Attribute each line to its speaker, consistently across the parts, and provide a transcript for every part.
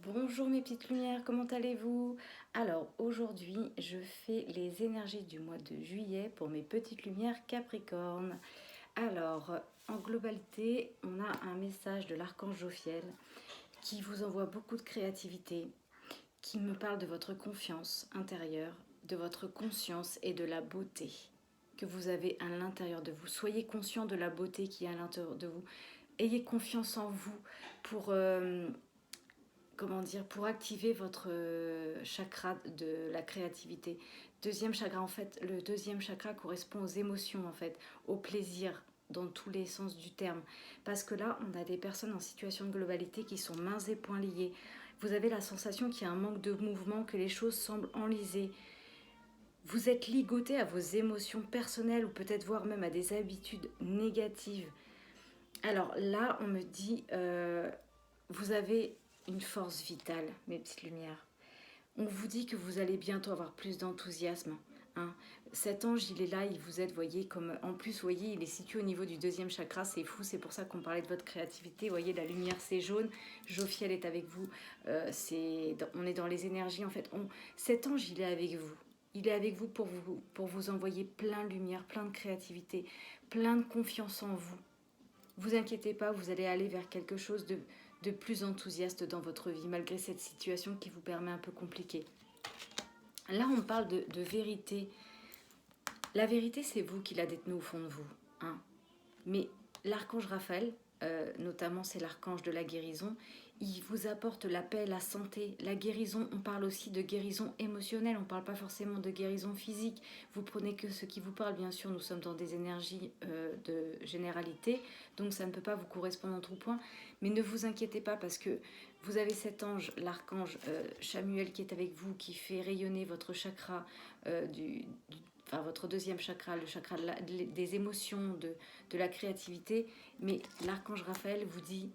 Speaker 1: Bonjour mes petites lumières, comment allez-vous? Alors aujourd'hui, je fais les énergies du mois de juillet pour mes petites lumières Capricorne. Alors, en globalité, on a un message de l'archange Jophiel qui vous envoie beaucoup de créativité, qui me parle de votre confiance intérieure, de votre conscience et de la beauté que vous avez à l'intérieur de vous. Soyez conscient de la beauté qui est à l'intérieur de vous. Ayez confiance en vous pour pour activer votre chakra de la créativité. Deuxième chakra, en fait, le deuxième chakra correspond aux émotions, en fait, au plaisir dans tous les sens du terme. Parce que là, on a des personnes en situation de globalité qui sont mains et poings liés. Vous avez la sensation qu'il y a un manque de mouvement, que les choses semblent enlisées. Vous êtes ligoté à vos émotions personnelles ou peut-être voire même à des habitudes négatives. Alors là, on me dit, vous avez une force vitale, mes petites lumières. On vous dit que vous allez bientôt avoir plus d'enthousiasme. Hein. Cet ange, il est là, il vous aide, voyez, comme en plus, voyez, il est situé au niveau du deuxième chakra, c'est fou, c'est pour ça qu'on parlait de votre créativité. Voyez, la lumière, c'est jaune, Jophiel est avec vous, on est dans les énergies, en fait. Cet ange, il est avec vous. Il est avec vous pour vous envoyer plein de lumière, plein de créativité, plein de confiance en vous. Vous inquiétez pas, vous allez aller vers quelque chose de plus enthousiaste dans votre vie, malgré cette situation qui vous permet un peu compliquée. Là, on parle de vérité. La vérité, c'est vous qui la détenez au fond de vous. Hein. Mais l'archange Raphaël, notamment c'est l'archange de la guérison, il vous apporte la paix, la santé, la guérison. On parle aussi de guérison émotionnelle, on ne parle pas forcément de guérison physique. Vous prenez que ce qui vous parle, bien sûr, nous sommes dans des énergies de généralité, donc ça ne peut pas vous correspondre en tout point. Mais ne vous inquiétez pas parce que vous avez cet ange, l'archange Chamuel qui est avec vous, qui fait rayonner votre chakra votre deuxième chakra, le chakra des émotions, de la créativité, mais l'archange Raphaël vous dit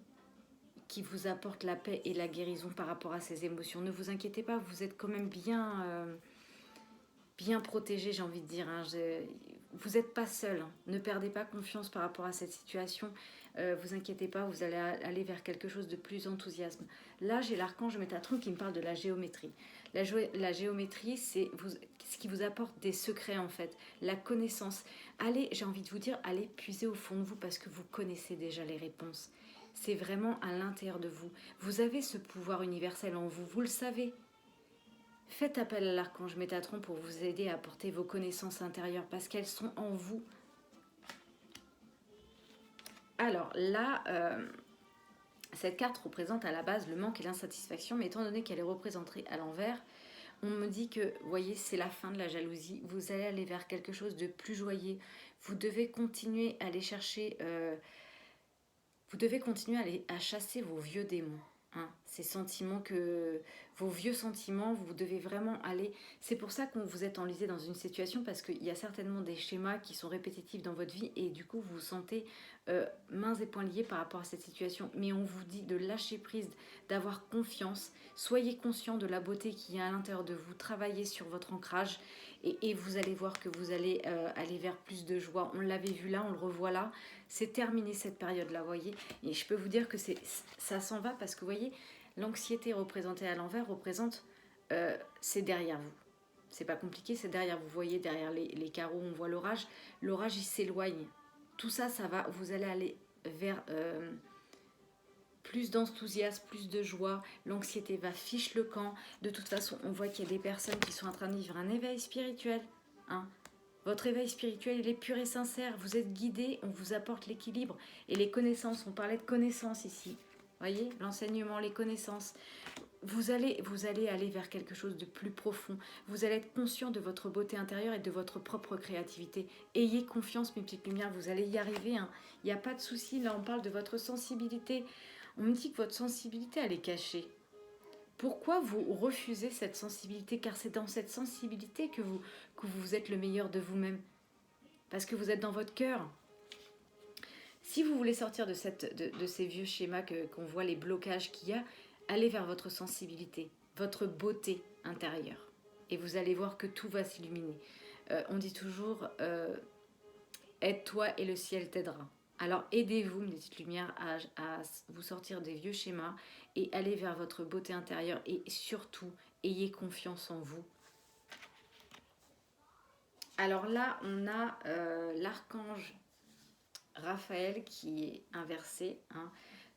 Speaker 1: qu'il vous apporte la paix et la guérison par rapport à ces émotions. Ne vous inquiétez pas, vous êtes quand même bien protégé, j'ai envie de dire. Hein. Vous n'êtes pas seul, hein. Ne perdez pas confiance par rapport à cette situation. Vous inquiétez pas, vous allez aller vers quelque chose de plus enthousiasme. Là, j'ai l'archange Métatron qui me parle de la géométrie. La géométrie, c'est ce qui vous apporte des secrets en fait, la connaissance. Allez, j'ai envie de vous dire, allez puiser au fond de vous parce que vous connaissez déjà les réponses. C'est vraiment à l'intérieur de vous. Vous avez ce pouvoir universel en vous, vous le savez. Faites appel à l'archange Métatron pour vous aider à apporter vos connaissances intérieures parce qu'elles sont en vous. Alors là, cette carte représente à la base le manque et l'insatisfaction, mais étant donné qu'elle est représentée à l'envers, on me dit que, voyez, c'est la fin de la jalousie. Vous allez aller vers quelque chose de plus joyeux. Vous devez continuer à aller chercher, vous devez continuer à chasser vos vieux démons. Hein, ces sentiments vos vieux sentiments, vous devez vraiment aller. C'est pour ça qu'on vous êtes enlisé dans une situation parce qu'il y a certainement des schémas qui sont répétitifs dans votre vie et du coup vous vous sentez mains et poings liés par rapport à cette situation. Mais on vous dit de lâcher prise, d'avoir confiance. Soyez conscient de la beauté qui est à l'intérieur de vous. Travaillez sur votre ancrage et vous allez voir que vous allez aller vers plus de joie. On l'avait vu là, on le revoit là. C'est terminé cette période-là, voyez. Et je peux vous dire que ça s'en va parce que, vous voyez, l'anxiété représentée à l'envers représente, c'est derrière vous. C'est pas compliqué, c'est derrière vous. Vous voyez, derrière les carreaux, on voit l'orage. L'orage, il s'éloigne. Tout ça, ça va, vous allez aller vers plus d'enthousiasme, plus de joie. L'anxiété va fiche le camp. De toute façon, on voit qu'il y a des personnes qui sont en train de vivre un éveil spirituel. Hein. Votre éveil spirituel, il est pur et sincère. Vous êtes guidé, on vous apporte l'équilibre et les connaissances. On parlait de connaissances ici. Voyez, l'enseignement, les connaissances. Vous allez aller vers quelque chose de plus profond. Vous allez être conscient de votre beauté intérieure et de votre propre créativité. Ayez confiance, mes petites lumières, vous allez y arriver. Hein. Il n'y a pas de souci. Là, on parle de votre sensibilité. On me dit que votre sensibilité, elle est cachée. Pourquoi vous refusez cette sensibilité? Car c'est dans cette sensibilité que vous êtes le meilleur de vous-même. Parce que vous êtes dans votre cœur. Si vous voulez sortir de ces vieux schémas qu'on voit, les blocages qu'il y a, allez vers votre sensibilité, votre beauté intérieure. Et vous allez voir que tout va s'illuminer. On dit toujours, aide-toi et le ciel t'aidera. Alors aidez-vous, mes petites lumières, à vous sortir des vieux schémas et aller vers votre beauté intérieure. Et surtout, ayez confiance en vous. Alors là, on a l'archange Raphaël qui est inversé. Hein.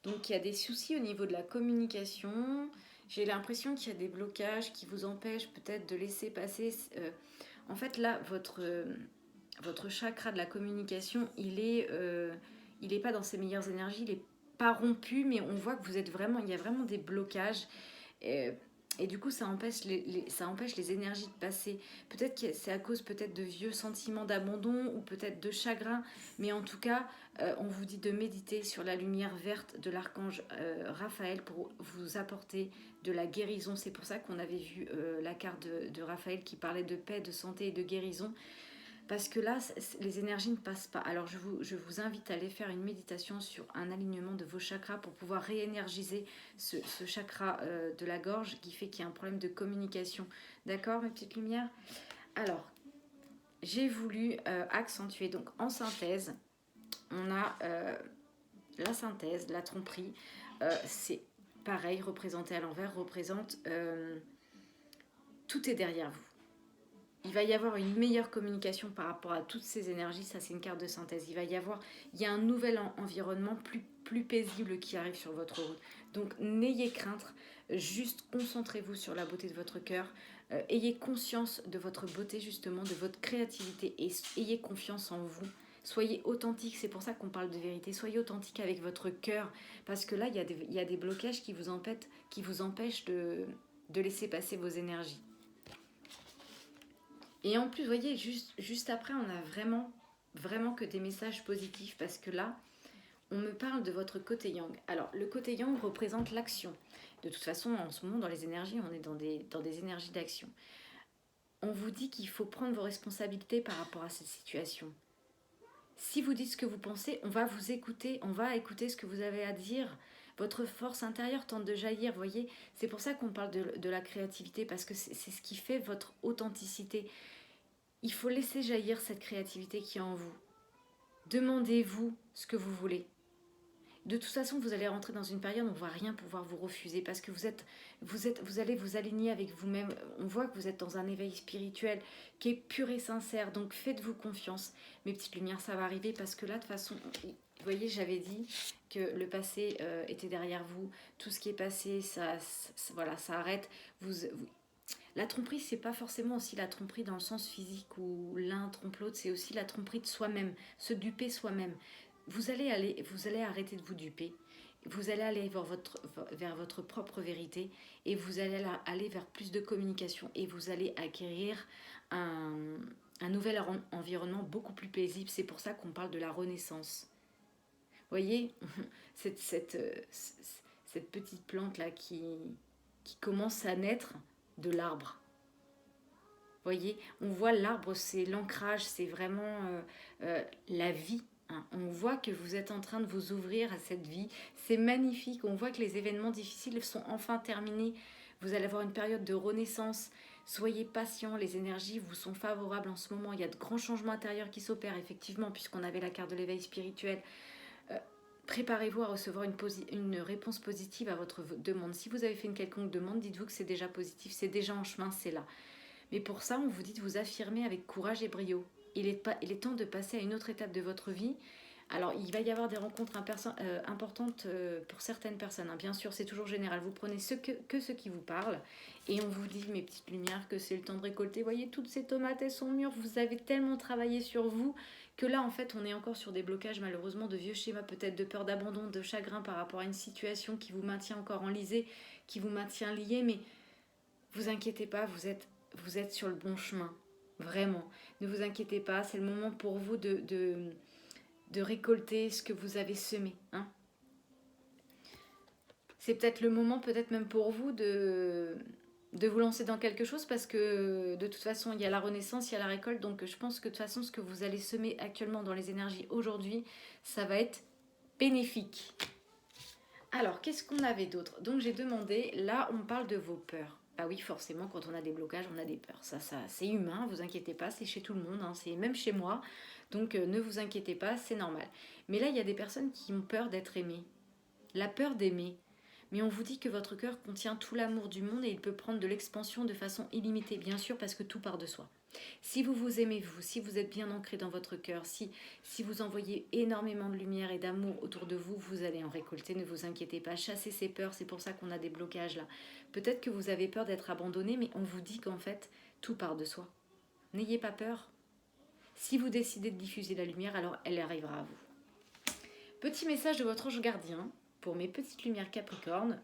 Speaker 1: Donc il y a des soucis au niveau de la communication. J'ai l'impression qu'il y a des blocages qui vous empêchent peut-être de laisser passer. En fait là, votre chakra de la communication, il est pas dans ses meilleures énergies, il est pas rompu, mais on voit que vous êtes vraiment, il y a vraiment des blocages. Et, et du coup, ça empêche ça empêche les énergies de passer. Peut-être que c'est à cause peut-être de vieux sentiments d'abandon ou peut-être de chagrin. Mais en tout cas, on vous dit de méditer sur la lumière verte de l'archange Raphaël pour vous apporter de la guérison. C'est pour ça qu'on avait vu la carte de Raphaël qui parlait de paix, de santé et de guérison. Parce que là, les énergies ne passent pas. Alors, je vous invite à aller faire une méditation sur un alignement de vos chakras pour pouvoir réénergiser ce chakra de la gorge qui fait qu'il y a un problème de communication. D'accord, mes petites lumières? Alors, j'ai voulu accentuer. Donc, en synthèse, on a la synthèse, la tromperie. C'est pareil, représenté à l'envers, représente tout est derrière vous. Il va y avoir une meilleure communication par rapport à toutes ces énergies. Ça, c'est une carte de synthèse. Il y a un nouvel environnement plus paisible qui arrive sur votre route. Donc, n'ayez crainte. Juste concentrez-vous sur la beauté de votre cœur. Ayez conscience de votre beauté, justement, de votre créativité. Et ayez confiance en vous. Soyez authentique. C'est pour ça qu'on parle de vérité. Soyez authentique avec votre cœur. Parce que là, il y a des blocages qui vous empêchent de laisser passer vos énergies. Et en plus, vous voyez, juste après, on a vraiment que des messages positifs parce que là, on me parle de votre côté yang. Alors, le côté yang représente l'action. De toute façon, en ce moment, dans les énergies, on est dans des énergies d'action. On vous dit qu'il faut prendre vos responsabilités par rapport à cette situation. Si vous dites ce que vous pensez, on va vous écouter, on va écouter ce que vous avez à dire. Votre force intérieure tente de jaillir, vous voyez. C'est pour ça qu'on parle de la créativité, parce que c'est ce qui fait votre authenticité. Il faut laisser jaillir cette créativité qui est en vous. Demandez-vous ce que vous voulez. De toute façon, vous allez rentrer dans une période où on ne va rien pouvoir vous refuser parce que vous allez vous aligner avec vous-même. On voit que vous êtes dans un éveil spirituel qui est pur et sincère. Donc faites-vous confiance. Mes petites lumières, ça va arriver parce que là, de toute façon, vous voyez, j'avais dit que le passé était derrière vous. Tout ce qui est passé, voilà, ça arrête. La tromperie, c'est pas forcément aussi la tromperie dans le sens physique où l'un trompe l'autre, c'est aussi la tromperie de soi-même, se duper soi-même. Vous allez arrêter de vous duper, vous allez aller vers votre propre vérité et vous allez aller vers plus de communication et vous allez acquérir un nouvel environnement beaucoup plus paisible. C'est pour ça qu'on parle de la renaissance. Vous voyez, cette petite plante-là qui commence à naître de l'arbre. Vous voyez, on voit l'arbre, c'est l'ancrage, c'est vraiment la vie. Hein. On voit que vous êtes en train de vous ouvrir à cette vie. C'est magnifique. On voit que les événements difficiles sont enfin terminés. Vous allez avoir une période de renaissance. Soyez patients, les énergies vous sont favorables en ce moment. Il y a de grands changements intérieurs qui s'opèrent, effectivement, puisqu'on avait la carte de l'éveil spirituel. Préparez-vous à recevoir une réponse positive à votre demande. Si vous avez fait une quelconque demande, dites-vous que c'est déjà positif, c'est déjà en chemin, c'est là. Mais pour ça, on vous dit de vous affirmer avec courage et brio. Il est temps de passer à une autre étape de votre vie. Alors, il va y avoir des rencontres importantes pour certaines personnes. Hein. Bien sûr, c'est toujours général. Vous prenez que ceux qui vous parlent. Et on vous dit, mes petites lumières, que c'est le temps de récolter. Voyez, toutes ces tomates, elles sont mûres. Vous avez tellement travaillé sur vous que là, en fait, on est encore sur des blocages, malheureusement, de vieux schémas, peut-être de peur d'abandon, de chagrin par rapport à une situation qui vous maintient encore enlisé, qui vous maintient lié. Mais vous inquiétez pas, vous êtes sur le bon chemin. Vraiment. Ne vous inquiétez pas, c'est le moment pour vous de récolter ce que vous avez semé. Hein. C'est peut-être le moment, peut-être même pour vous, de vous lancer dans quelque chose parce que de toute façon, il y a la renaissance, il y a la récolte. Donc je pense que de toute façon, ce que vous allez semer actuellement dans les énergies aujourd'hui, ça va être bénéfique. Alors, qu'est-ce qu'on avait d'autre? Donc j'ai demandé, là on parle de vos peurs. Bah oui, forcément, quand on a des blocages, on a des peurs. Ça c'est humain, vous inquiétez pas, c'est chez tout le monde, hein, c'est même chez moi. Donc ne vous inquiétez pas, c'est normal. Mais là, il y a des personnes qui ont peur d'être aimées. La peur d'aimer. Mais on vous dit que votre cœur contient tout l'amour du monde et il peut prendre de l'expansion de façon illimitée, bien sûr, parce que tout part de soi. Si vous vous aimez, vous, si vous êtes bien ancré dans votre cœur, si vous envoyez énormément de lumière et d'amour autour de vous, vous allez en récolter, ne vous inquiétez pas. Chassez ces peurs, c'est pour ça qu'on a des blocages là. Peut-être que vous avez peur d'être abandonné, mais on vous dit qu'en fait, tout part de soi. N'ayez pas peur. Si vous décidez de diffuser la lumière, alors elle arrivera à vous. Petit message de votre ange gardien, pour mes petites lumières Capricorne.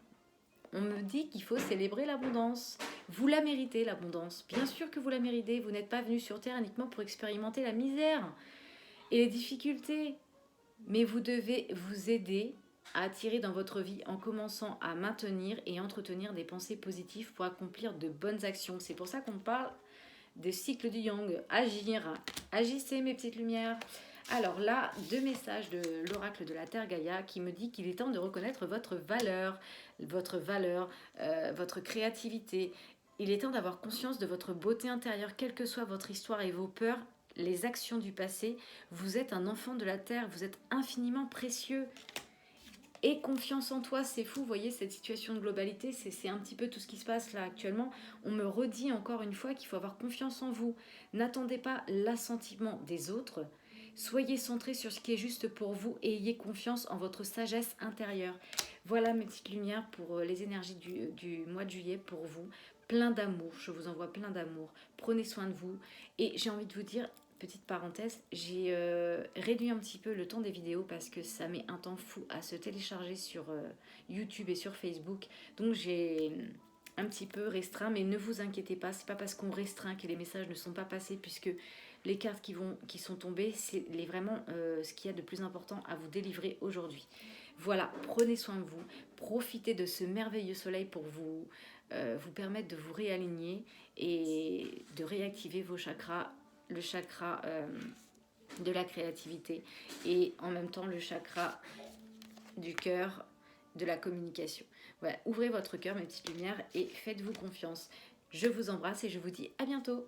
Speaker 1: On me dit qu'il faut célébrer l'abondance. Vous la méritez, l'abondance. Bien sûr que vous la méritez. Vous n'êtes pas venu sur Terre uniquement pour expérimenter la misère et les difficultés. Mais vous devez vous aider à attirer dans votre vie en commençant à maintenir et entretenir des pensées positives pour accomplir de bonnes actions. C'est pour ça qu'on parle des cycles du Yang. Agir. Agissez, mes petites lumières. Alors là, 2 messages de l'oracle de la Terre Gaïa qui me dit qu'il est temps de reconnaître votre valeur, votre créativité. Il est temps d'avoir conscience de votre beauté intérieure, quelle que soit votre histoire et vos peurs, les actions du passé. Vous êtes un enfant de la Terre, vous êtes infiniment précieux. Et confiance en toi, c'est fou, vous voyez, cette situation de globalité, c'est un petit peu tout ce qui se passe là actuellement. On me redit encore une fois qu'il faut avoir confiance en vous. N'attendez pas l'assentiment des autres. Soyez centré sur ce qui est juste pour vous et ayez confiance en votre sagesse intérieure. Voilà mes petites lumières pour les énergies du mois de juillet pour vous. Plein d'amour, je vous envoie plein d'amour. Prenez soin de vous. Et j'ai envie de vous dire, petite parenthèse, j'ai réduit un petit peu le temps des vidéos parce que ça met un temps fou à se télécharger sur YouTube et sur Facebook. Donc j'ai un petit peu restreint, mais ne vous inquiétez pas, c'est pas parce qu'on restreint que les messages ne sont pas passés, puisque les cartes qui sont tombées, c'est vraiment ce qu'il y a de plus important à vous délivrer aujourd'hui. Voilà, prenez soin de vous, profitez de ce merveilleux soleil pour vous permettre de vous réaligner et de réactiver vos chakras, le chakra de la créativité et en même temps le chakra du cœur, de la communication. Voilà, ouvrez votre cœur, mes petites lumières, et faites-vous confiance. Je vous embrasse et je vous dis à bientôt.